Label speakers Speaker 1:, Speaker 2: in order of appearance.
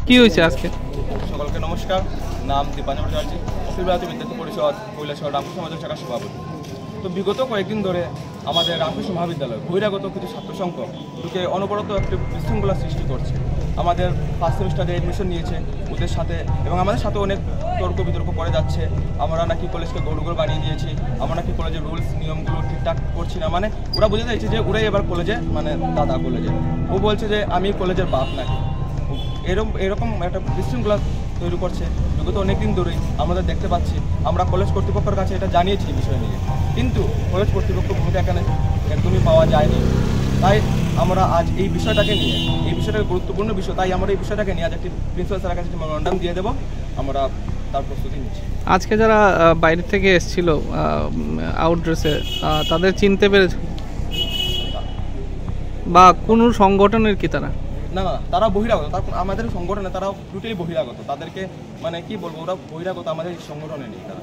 Speaker 1: কি হয়েছে আজকে?
Speaker 2: সকলকে নমস্কার। নাম দীপাঞ্জন ভট্টাচার্য, অখিল ভারতীয় বিদ্যার্থী পরিষদ কৈলাসহর রামকৃষ্ণ সমাজ শাখার সভাপতি। তো বিগত কয়েকদিন ধরে আমাদের রামকৃষ্ণ মহাবিদ্যালয় বহিরাগত কিছু ছাত্রসংঘ ঢুকে অনবরত একটি বিশৃঙ্খলা সৃষ্টি করছে। আমাদের ফার্স্ট সেমিস্টারে এডমিশন নিয়েছে ওদের সাথে, এবং আমাদের সাথে অনেক তর্ক বিতর্ক করে যাচ্ছে। আমরা নাকি কলেজকে গড়গড় বানিয়ে দিয়েছি, আমরা নাকি কলেজের রুলস নিয়মগুলো ঠিকঠাক করছি না। মানে ওরা বুঝে যাচ্ছে যে ওরাই এবার কলেজে, মানে দাদা কলেজে। ও বলছে যে আমি কলেজের বাপ নাকি, এরকম একটা বিশৃঙ্খলা তৈরি করছে। বিগত অনেকদিন ধরেই আমাদের দেখতে পাচ্ছি। আমরা কলেজ কর্তৃপক্ষের কাছে এটা জানিয়েছি এই বিষয় নিয়ে, কিন্তু কলেজ কর্তৃপক্ষ ভূমিকা এখানে একদমই পাওয়া যায়নি। তাই আমরা আজ এই বিষয়টাকে নিয়ে, এই বিষয়টাকে গুরুত্বপূর্ণ বিষয়, তাই আমরা এই বিষয়টাকে নিয়ে আজ একটি প্রিন্সিপাল স্যারের কাছে মেমোরান্ডাম দিয়ে দেবো। আমরা তার প্রস্তুতি নিচ্ছি।
Speaker 1: আজকে যারা বাইরে থেকে এসেছিল আউটড্রেসে, তাদের চিনতে পেরেছে বা কোন সংগঠনের কি তারা?
Speaker 2: না, তারা বহিরাগত। আমাদের সংগঠনে তারা টোটালি বহিরাগত। তাদেরকে মানে কি বলবো, ওরা বহিরাগত, আমাদের সংগঠনে নেই তারা।